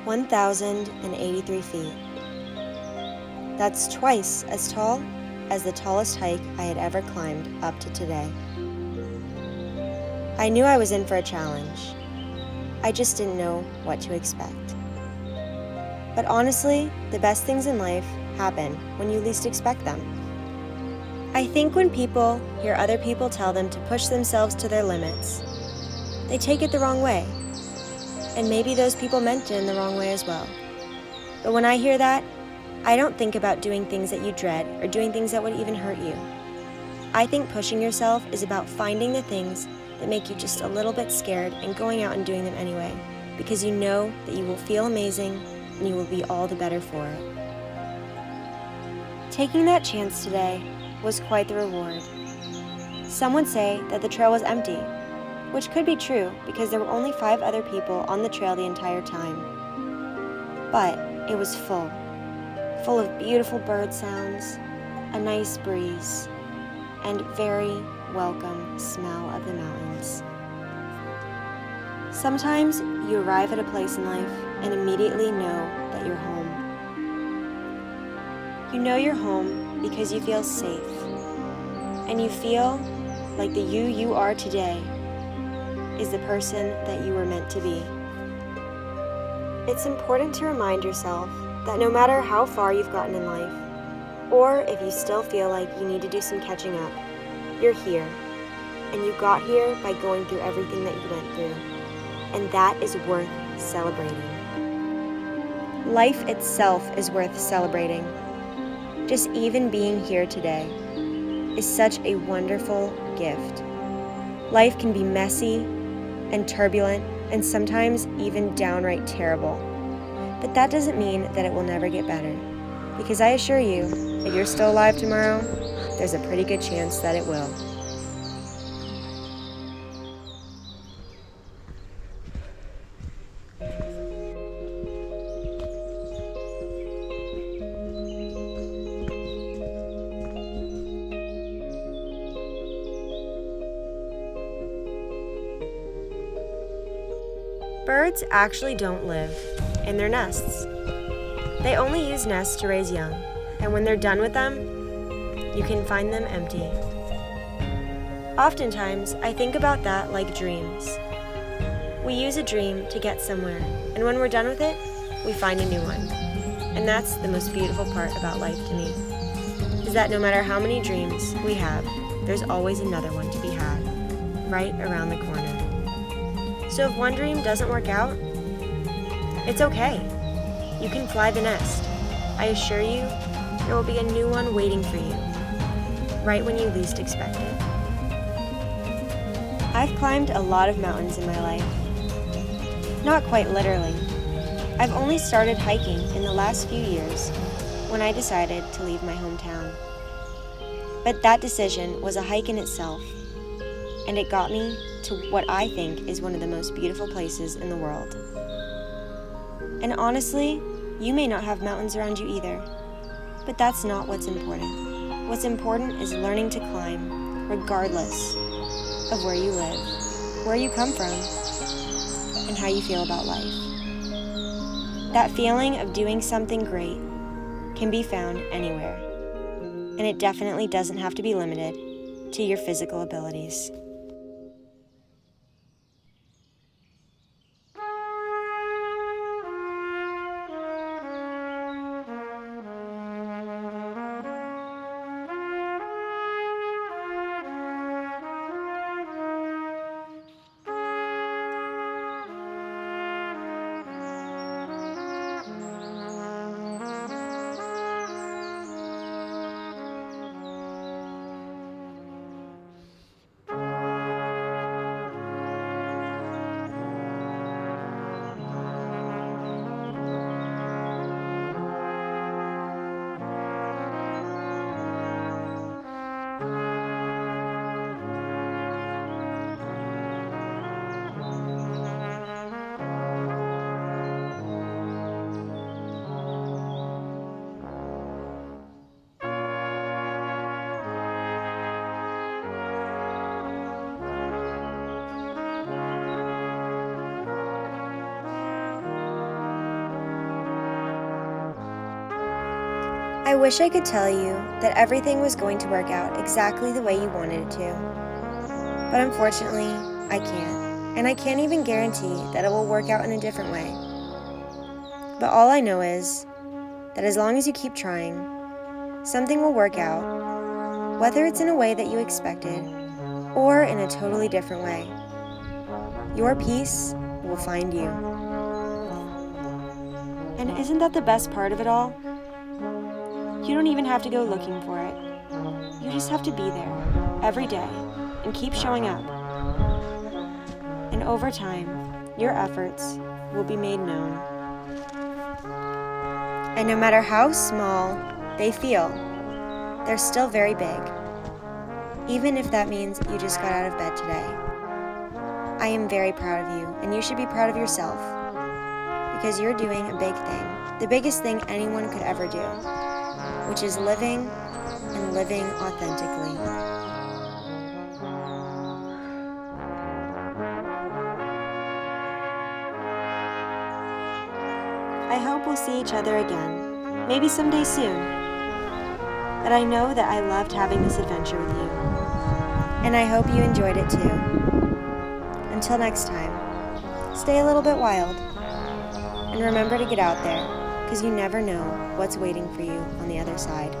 1,083 feet. That's twice as tall as the tallest hike I had ever climbed up to today. I knew I was in for a challenge. I just didn't know what to expect. But honestly, the best things in life happen when you least expect them. I think when people hear other people tell them to push themselves to their limits, they take it the wrong way. And maybe those people meant it in the wrong way as well. But when I hear that, I don't think about doing things that you dread or doing things that would even hurt you. I think pushing yourself is about finding the things that make you just a little bit scared and going out and doing them anyway, because you know that you will feel amazing and you will be all the better for it. Taking that chance today was quite the reward. Some would say that the trail was empty, which could be true because there were only 5 other people on the trail the entire time. But it was full of beautiful bird sounds, a nice breeze, and very welcome smell of the mountains. Sometimes you arrive at a place in life and immediately know that you're home. You know you're home because you feel safe, and you feel like the you are today is the person that you were meant to be. It's important to remind yourself that no matter how far you've gotten in life, or if you still feel like you need to do some catching up, you're here. And you got here by going through everything that you went through. And that is worth celebrating. Life itself is worth celebrating. Just even being here today is such a wonderful gift. Life can be messy and turbulent and sometimes even downright terrible. But that doesn't mean that it will never get better. Because I assure you, if you're still alive tomorrow, there's a pretty good chance that it will. Birds actually don't live in their nests. They only use nests to raise young, and when they're done with them, you can find them empty. Oftentimes, I think about that like dreams. We use a dream to get somewhere, and when we're done with it, we find a new one. And that's the most beautiful part about life to me, is that no matter how many dreams we have, there's always another one to be had, right around the corner. So if one dream doesn't work out, it's okay. You can fly the nest. I assure you, there will be a new one waiting for you, right when you least expect it. I've climbed a lot of mountains in my life. Not quite literally. I've only started hiking in the last few years when I decided to leave my hometown. But that decision was a hike in itself, and it got me to what I think is one of the most beautiful places in the world. And honestly, you may not have mountains around you either, but that's not what's important. What's important is learning to climb, regardless of where you live, where you come from, and how you feel about life. That feeling of doing something great can be found anywhere, and it definitely doesn't have to be limited to your physical abilities. wish I could tell you that everything was going to work out exactly the way you wanted it to. But unfortunately, I can't. And I can't even guarantee that it will work out in a different way. But all I know is that as long as you keep trying, something will work out, whether it's in a way that you expected or in a totally different way. Your peace will find you. And isn't that the best part of it all? You don't even have to go looking for it. You just have to be there every day and keep showing up. And over time, your efforts will be made known. And no matter how small they feel, they're still very big. Even if that means you just got out of bed today. I am very proud of you, and you should be proud of yourself. Because you're doing a big thing, the biggest thing anyone could ever do, which is living and living authentically. I hope we'll see each other again, maybe someday soon. But I know that I loved having this adventure with you, and I hope you enjoyed it too. Until next time, stay a little bit wild, and remember to get out there, because you never know what's waiting for you on the other side.